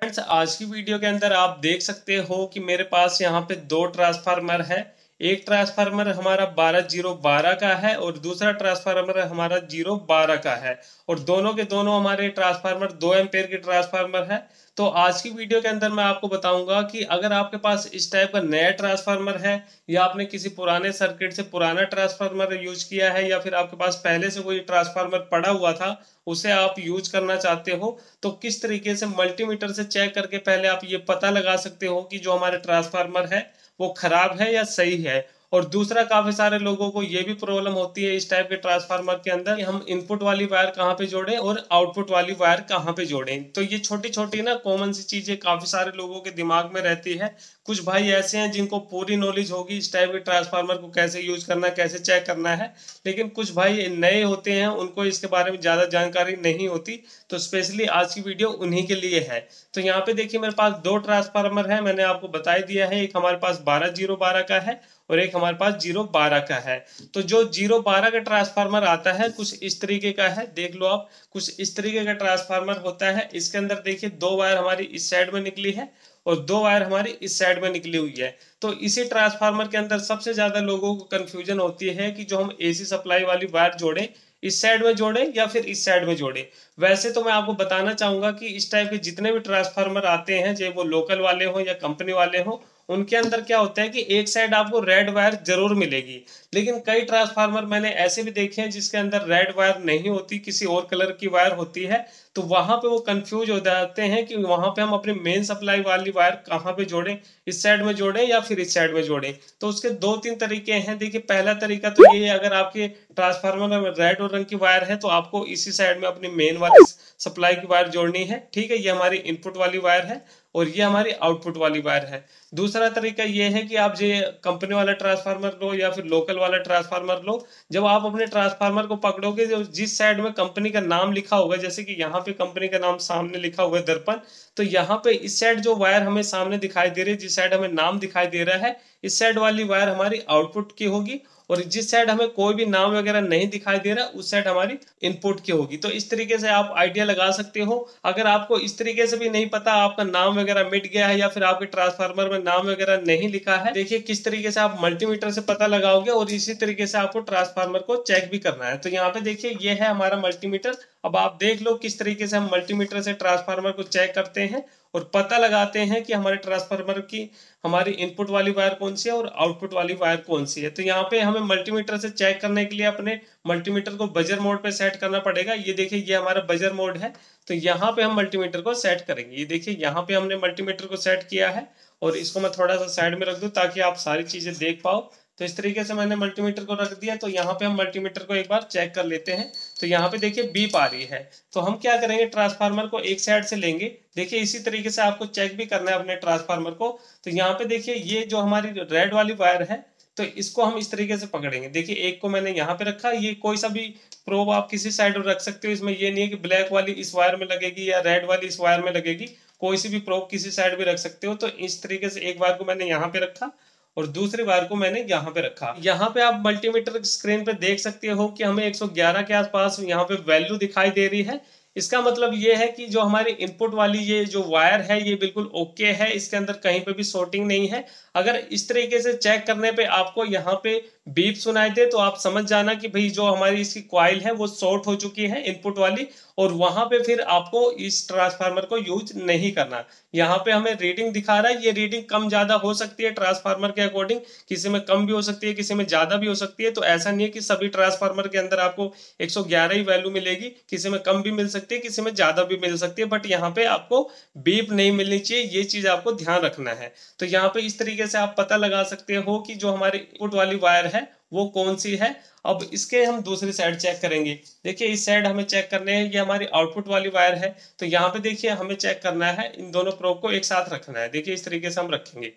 Friends, आज की video के अंदर आप देख सकते हो कि मेरे पास यहाँ पे दो ट्रांसफार्मर है। एक ट्रांसफार्मर हमारा 12012 का है और दूसरा ट्रांसफार्मर हमारा 012 का है और दोनों के दोनों हमारे ट्रांसफार्मर 2 एम्पेयर के ट्रांसफार्मर है। तो आज की वीडियो के अंदर मैं आपको बताऊंगा कि अगर आपके पास इस टाइप का नया ट्रांसफार्मर है या आपने किसी पुराने सर्किट से पुराना ट्रांसफार्मर यूज किया है या फिर आपके पास पहले से कोई ट्रांसफार्मर पड़ा हुआ था उसे आप यूज करना चाहते हो, तो किस तरीके से मल्टीमीटर से चेक करके पहले आप ये पता लगा सकते हो कि जो हमारे ट्रांसफार्मर है वो खराब है या सही है। और दूसरा, काफी सारे लोगों को ये भी प्रॉब्लम होती है इस टाइप के ट्रांसफार्मर के अंदर कि हम इनपुट वाली वायर कहाँ पे जोड़ें और आउटपुट वाली वायर कहाँ पे जोड़ें। तो ये छोटी छोटी ना कॉमन सी चीजें काफी सारे लोगों के दिमाग में रहती है। कुछ भाई ऐसे हैं जिनको पूरी नॉलेज होगी इस टाइप के ट्रांसफार्मर को कैसे यूज करना, कैसे चेक करना है, लेकिन कुछ भाई नए होते हैं, उनको इसके बारे में ज्यादा जानकारी नहीं होती। तो स्पेशली आज की वीडियो उन्हीं के लिए है। तो यहाँ पे देखिए मेरे पास दो ट्रांसफार्मर है, मैंने आपको बता ही दिया है। एक हमारे पास 12012 का है और एक हमारे पास 012 का है। तो जो 012 का ट्रांसफार्मर आता है कुछ इस तरीके का है, देख लो आप, कुछ इस तरीके का ट्रांसफार्मर होता है। इसके अंदर देखिए दो वायर हमारी इस साइड में निकली है और दो वायर हमारी इस साइड में निकली हुई है। तो इसी ट्रांसफार्मर के अंदर सबसे ज्यादा लोगों को कंफ्यूजन होती है कि जो हम एसी सप्लाई वाली वायर जोड़ें, इस साइड में जोड़ें या फिर इस साइड में जोड़ें। वैसे तो मैं आपको बताना चाहूंगा कि इस टाइप के जितने भी ट्रांसफार्मर आते हैं, चाहे वो लोकल वाले हो या कंपनी वाले हो, उनके अंदर क्या होता है कि एक साइड आपको रेड वायर जरूर मिलेगी। लेकिन कई ट्रांसफार्मर मैंने ऐसे भी देखे हैं जिसके अंदर रेड वायर नहीं होती, किसी और कलर की वायर होती है। तो वहां पे वो कंफ्यूज हो जाते हैं कि वहां पे हम अपनी मेन सप्लाई वाली वायर कहाँ पे जोड़ें, इस साइड में जोड़ें या फिर इस साइड में जोड़ें। तो उसके दो तीन तरीके हैं। देखिए, पहला तरीका तो ये है, अगर आपके ट्रांसफार्मर में रेड और रंग की वायर है तो आपको इसी साइड में अपनी मेन वाली सप्लाई की वायर जोड़नी है। ठीक है, ये हमारी इनपुट वाली वायर है और ये हमारी आउटपुट वाली वायर है। दूसरा तरीका ये है कि आप ये कंपनी वाला ट्रांसफार्मर लो या फिर लोकल वाला ट्रांसफार्मर लो। जब आप अपने ट्रांसफार्मर को पकड़ोगे, जो जिस साइड में कंपनी का नाम लिखा होगा, जैसे कि यहाँ पे कंपनी का नाम सामने लिखा हुआ है दर्पण, तो यहाँ पे इस साइड जो वायर हमें सामने दिखाई दे रही है, जिस साइड हमें नाम दिखाई दे रहा है, इस साइड वाली वायर हमारी आउटपुट की होगी और जिस साइड हमें कोई भी नाम वगैरह नहीं दिखाई दे रहा उस साइड हमारी इनपुट की होगी। तो इस तरीके से आप आइडिया लगा सकते हो। अगर आपको इस तरीके से भी नहीं पता, आपका नाम वगैरह मिट गया है या फिर आपके ट्रांसफार्मर में नाम वगैरह नहीं लिखा है, देखिए किस तरीके से आप मल्टीमीटर से पता लगाओगे और इसी तरीके से आपको ट्रांसफार्मर को चेक भी करना है। तो यहाँ पे देखिए ये है हमारा मल्टीमीटर। अब आप देख लो किस तरीके से हम मल्टीमीटर से ट्रांसफार्मर को चेक करते हैं और पता लगाते हैं कि हमारे ट्रांसफार्मर की हमारी इनपुट वाली वायर कौन सी है और आउटपुट वाली वायर कौन सी है। तो यहाँ पे हमें मल्टीमीटर से चेक करने के लिए अपने मल्टीमीटर को बजर मोड पे सेट करना पड़ेगा। ये देखिए ये हमारा बजर मोड है। तो यहाँ पे हम मल्टीमीटर को सेट करेंगे। ये देखिए यहाँ पे हमने मल्टीमीटर को सेट किया है और इसको मैं थोड़ा सा साइड में रख दूं ताकि आप सारी चीजें देख पाओ। तो इस तरीके से मैंने मल्टीमीटर को रख दिया। तो यहाँ पे हम मल्टीमीटर को एक बार चेक कर लेते हैं। तो यहाँ पे देखिए बीप आ रही है। तो हम क्या करेंगे, ट्रांसफार्मर को एक साइड से लेंगे। देखिए इसी तरीके से आपको चेक भी करना है अपने ट्रांसफार्मर को। तो यहाँ पे देखिए ये जो हमारी रेड वाली वायर है, तो इसको हम इस तरीके से पकड़ेंगे। देखिए एक को मैंने यहाँ पे रखा, ये कोई सा भी प्रोब आप किसी साइड में रख सकते हो। इसमें ये नहीं है कि ब्लैक वाली इस वायर में लगेगी या रेड वाली इस वायर में लगेगी, कोई सी भी प्रोब किसी साइड भी रख सकते हो। तो इस तरीके से एक वायर को मैंने यहाँ पे रखा और दूसरी वायर को मैंने यहाँ पे रखा। यहाँ पे आप मल्टीमीटर स्क्रीन पे देख सकते हो कि हमें 111 के आसपास यहाँ पे वैल्यू दिखाई दे रही है। इसका मतलब ये है कि जो हमारी इनपुट वाली ये जो वायर है ये बिल्कुल ओके है, इसके अंदर कहीं पे भी शॉर्टिंग नहीं है। अगर इस तरीके से चेक करने पे आपको यहाँ पे बीप सुनाई दे तो आप समझ जाना कि भाई जो हमारी इसकी कॉइल है वो शॉर्ट हो चुकी है इनपुट वाली, और वहां पे फिर आपको इस ट्रांसफार्मर को यूज नहीं करना। यहाँ पे हमें रीडिंग दिखा रहा है, ये रीडिंग कम ज्यादा हो सकती है ट्रांसफार्मर के अकॉर्डिंग, किसी में कम भी हो सकती है, किसी में ज्यादा भी हो सकती है। तो ऐसा नहीं है कि सभी ट्रांसफार्मर के अंदर आपको 111 ही वैल्यू मिलेगी, किसी में कम भी मिल सकती है, किसी में ज्यादा भी मिल सकती है, बट यहाँ पे आपको बीप नहीं मिलनी चाहिए, ये चीज आपको ध्यान रखना है। तो यहाँ पे इस तरीके से आप पता लगा सकते हो कि जो हमारी इनपुट वाली वायर है वो कौन सी है। अब इसके हम दूसरी साइड चेक करेंगे। देखिए इस साइड हमें चेक करने हैं, ये हमारी आउटपुट वाली वायर है। तो यहाँ पे देखिए हमें चेक करना है, इन दोनों प्रोब को एक साथ रखना है। देखिए इस तरीके से हम रखेंगे।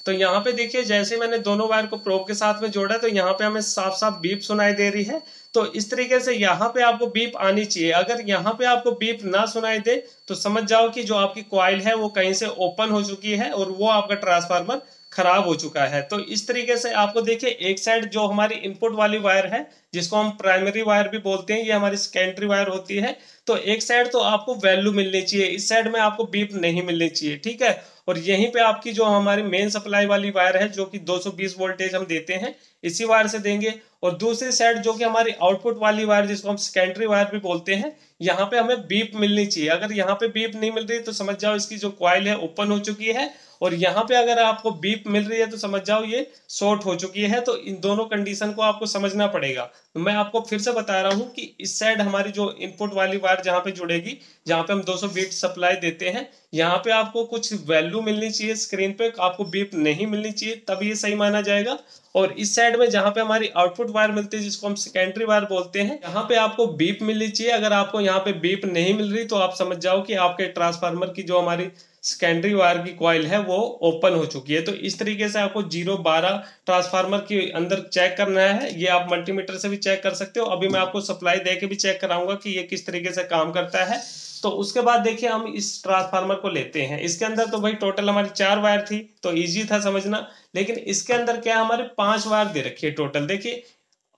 तो यहाँ पे देखिए जैसे मैंने दोनों वायर को प्रोब के साथ में जोड़ा तो यहाँ पे हमें साफ साफ बीप सुनाई दे रही है। तो इस तरीके से यहाँ पे आपको बीप आनी चाहिए। अगर यहाँ पे आपको बीप ना सुनाई दे तो समझ जाओ कि जो आपकी कॉइल है वो कहीं से ओपन हो चुकी है और वो आपका ट्रांसफार्मर खराब हो चुका है। तो इस तरीके से आपको देखिए एक साइड जो हमारी इनपुट वाली वायर है जिसको हम प्राइमरी वायर भी बोलते हैं, ये हमारी सेकेंडरी वायर होती है। तो एक साइड तो आपको वैल्यू मिलनी चाहिए, इस साइड में आपको बीप नहीं मिलनी चाहिए, ठीक है। और यहीं पे आपकी जो हमारी मेन सप्लाई वाली वायर है जो कि 220 वोल्टेज हम देते हैं इसी वायर से देंगे। और दूसरी साइड जो कि हमारी आउटपुट वाली वायर जिसको हम सेकेंडरी वायर भी बोलते हैं, यहाँ पे हमें बीप मिलनी चाहिए। अगर यहाँ पे बीप नहीं मिल रही तो समझ जाओ इसकी जो कॉइल है ओपन हो चुकी है, और यहाँ पे अगर आपको बीप मिल रही है तो समझ जाओ ये शॉर्ट हो चुकी है। तो इन दोनों कंडीशन को आपको समझना पड़ेगा। तो मैं आपको फिर से बता रहा हूँ कि इस साइड हमारी जो इनपुट वाली वायर जहाँ पे जुड़ेगी, जहाँ पे हम 220 सप्लाई देते हैं, यहाँ पे आपको कुछ वैल्यू मिलनी चाहिए स्क्रीन पे, आपको बीप नहीं मिलनी चाहिए, तब ये सही माना जाएगा। और इस साइड में जहाँ पे हमारी आउटपुट वायर मिलती है जिसको हम सेकेंडरी वायर बोलते हैं, यहाँ पे आपको बीप मिलनी चाहिए। अगर आपको यहाँ पे बीप नहीं मिल रही तो आप समझ जाओ कि आपके ट्रांसफार्मर की जो हमारी सेकेंडरी वायर की कॉइल है वो ओपन हो चुकी है। तो इस तरीके से आपको 0-12 ट्रांसफार्मर के अंदर चेक करना है। ये आप मल्टीमीटर से भी चेक कर सकते हो। अभी मैं आपको सप्लाई दे के भी चेक कराऊंगा कि ये किस तरीके से काम करता है। तो उसके बाद देखिए हम इस ट्रांसफार्मर को लेते हैं। इसके अंदर तो भाई टोटल हमारी 4 वायर थी तो इजी था समझना, लेकिन इसके अंदर क्या हमारे 5 वायर दे रखी है टोटल। देखिए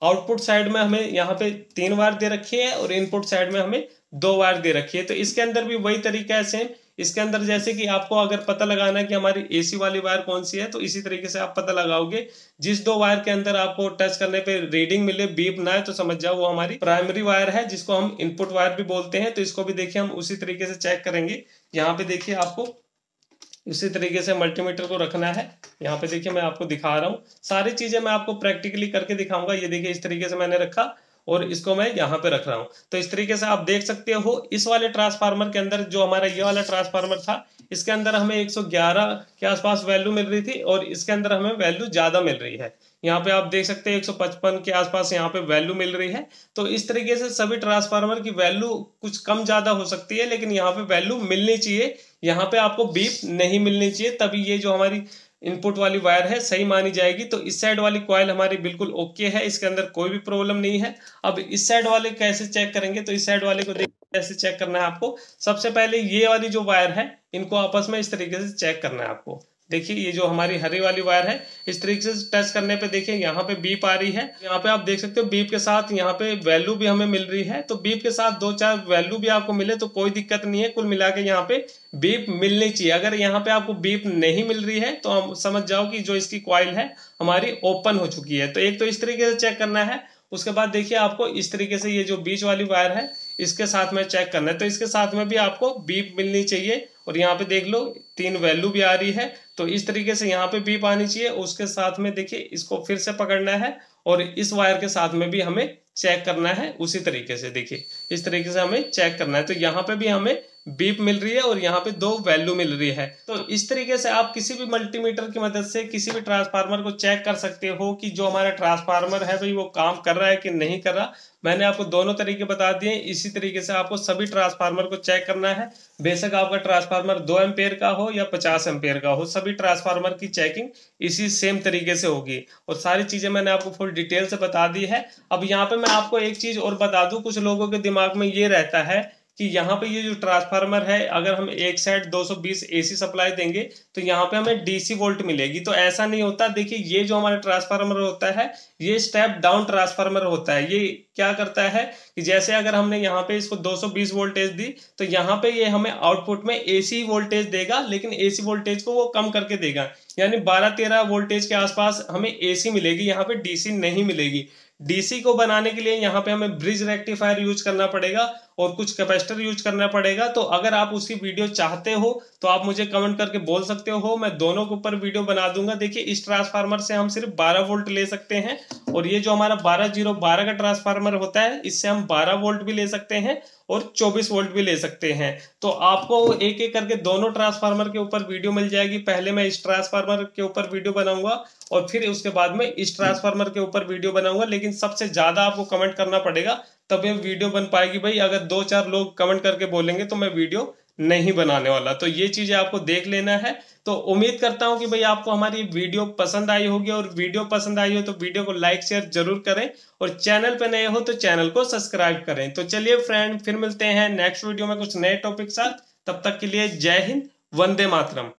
आउटपुट साइड में हमें यहाँ पे 3 वायर दे रखी है और इनपुट साइड में हमें 2 वायर दे रखी है। तो इसके अंदर भी वही तरीका है सेम। इसके अंदर जैसे कि आपको अगर पता लगाना है कि हमारी एसी वाली वायर कौन सी है, तो इसी तरीके से आप पता लगाओगे। जिस 2 वायर के अंदर आपको टच करने पे रीडिंग मिले, बीप ना है, तो समझ जाओ वो हमारी प्राइमरी वायर है जिसको हम इनपुट वायर भी बोलते हैं। तो इसको भी देखिए हम उसी तरीके से चेक करेंगे। यहाँ पे देखिए आपको इसी तरीके से मल्टीमीटर को रखना है। यहाँ पे देखिए मैं आपको दिखा रहा हूँ, सारी चीजें मैं आपको प्रैक्टिकली करके दिखाऊंगा। ये देखिए इस तरीके से मैंने रखा और इसको मैं यहाँ पे रख रहा हूँ। तो इस तरीके से आप देख सकते हो इस वाले ट्रांसफार्मर के अंदर जो हमारा ये वाला ट्रांसफार्मर था, इसके अंदर हमें 111 के आसपास वैल्यू मिल रही थी और इसके अंदर हमें वैल्यू ज्यादा मिल रही है। यहाँ पे आप देख सकते हैं 155 के आसपास यहाँ पे वैल्यू मिल रही है। तो इस तरीके से सभी ट्रांसफार्मर की वैल्यू कुछ कम ज्यादा हो सकती है, लेकिन यहाँ पे वैल्यू मिलनी चाहिए। यहाँ पे आपको बीप नहीं मिलनी चाहिए, तभी ये जो हमारी इनपुट वाली वायर है सही मानी जाएगी। तो इस साइड वाली कॉइल हमारी बिल्कुल ओके है, इसके अंदर कोई भी प्रॉब्लम नहीं है। अब इस साइड वाले कैसे चेक करेंगे, तो इस साइड वाले को देखिए कैसे चेक करना है आपको। सबसे पहले ये वाली जो वायर है इनको आपस में इस तरीके से चेक करना है आपको। देखिए ये जो हमारी हरी वाली वायर है इस तरीके से टच करने पे देखिए यहाँ पे बीप आ रही है। यहाँ पे आप देख सकते हो बीप के साथ यहाँ पे वैल्यू भी हमें मिल रही है। तो बीप के साथ 2-4 वैल्यू भी आपको मिले तो कोई दिक्कत नहीं है, कुल मिला के यहाँ पे बीप मिलनी चाहिए। अगर यहाँ पे आपको बीप नहीं मिल रही है तो हम समझ जाओ कि जो इसकी कॉइल है हमारी ओपन हो चुकी है। तो एक तो इस तरीके से चेक करना है। उसके बाद देखिए आपको इस तरीके से ये जो बीच वाली वायर है इसके साथ में चेक करना है। तो इसके साथ में भी आपको बीप मिलनी चाहिए और यहाँ पे देख लो 3 वैल्यू भी आ रही है। तो इस तरीके से यहाँ पे बीप आनी चाहिए। उसके साथ में देखिए इसको फिर से पकड़ना है और इस वायर के साथ में भी हमें चेक करना है उसी तरीके से। देखिए इस तरीके से हमें चेक करना है। तो यहाँ पे भी हमें बीप मिल रही है और यहाँ पे 2 वैल्यू मिल रही है। तो इस तरीके से आप किसी भी मल्टीमीटर की मदद से किसी भी ट्रांसफार्मर को चेक कर सकते हो कि जो हमारा ट्रांसफार्मर है भाई वो काम कर रहा है कि नहीं कर रहा। मैंने आपको दोनों तरीके बता दिए, इसी तरीके से आपको सभी ट्रांसफार्मर को चेक करना है। बेशक आपका ट्रांसफार्मर 2 एम्पेयर का हो या 50 एम्पेयर का हो, सभी ट्रांसफार्मर की चेकिंग इसी सेम तरीके से होगी। और सारी चीजें मैंने आपको फुल डिटेल से बता दी है। अब यहाँ पे मैं आपको एक चीज और बता दूं, कुछ लोगों के दिमाग में ये रहता है कि यहाँ पे ये जो ट्रांसफार्मर है अगर हम एक साइड 220 एसी सप्लाई देंगे तो यहाँ पे हमें डीसी वोल्ट मिलेगी। तो ऐसा नहीं होता। देखिए ये जो हमारा ट्रांसफार्मर होता है ये स्टेप डाउन ट्रांसफार्मर होता है। ये क्या करता है कि जैसे अगर हमने यहाँ पे इसको 220 वोल्टेज दी तो यहाँ पे ये हमें आउटपुट में एसी वोल्टेज देगा, लेकिन एसी वोल्टेज को वो कम करके देगा। यानी 12-13 वोल्टेज के आसपास हमें एसी मिलेगी, यहाँ पे डीसी नहीं मिलेगी। डीसी को बनाने के लिए यहाँ पे हमें ब्रिज रेक्टिफायर यूज करना पड़ेगा और कुछ कैपेसिटर यूज करना पड़ेगा। तो अगर आप उसकी वीडियो चाहते हो तो आप मुझे कमेंट करके बोल सकते हो, मैं दोनों के ऊपर वीडियो बना दूंगा। देखिए इस ट्रांसफार्मर से हम सिर्फ 12 वोल्ट ले सकते हैं और ये जो हमारा 12012 का ट्रांसफार्मर होता है इससे हम 12 वोल्ट भी ले सकते हैं और 24 वोल्ट भी ले सकते हैं। तो आपको एक एक करके दोनों ट्रांसफार्मर के ऊपर वीडियो मिल जाएगी। पहले मैं इस ट्रांसफार्मर के ऊपर वीडियो बनाऊंगा और फिर उसके बाद में इस ट्रांसफार्मर के ऊपर वीडियो बनाऊंगा, लेकिन सबसे ज्यादा आपको कमेंट करना पड़ेगा तब ये वीडियो बन पाएगी। भाई अगर 2-4 लोग कमेंट करके बोलेंगे तो मैं वीडियो नहीं बनाने वाला। तो ये चीजें आपको देख लेना है। तो उम्मीद करता हूं कि भाई आपको हमारी वीडियो पसंद आई होगी, और वीडियो पसंद आई हो तो वीडियो को लाइक शेयर जरूर करें और चैनल पे नए हो तो चैनल को सब्सक्राइब करें। तो चलिए फ्रेंड फिर मिलते हैं नेक्स्ट वीडियो में कुछ नए टॉपिक साथ। तब तक के लिए जय हिंद, वंदे मातरम।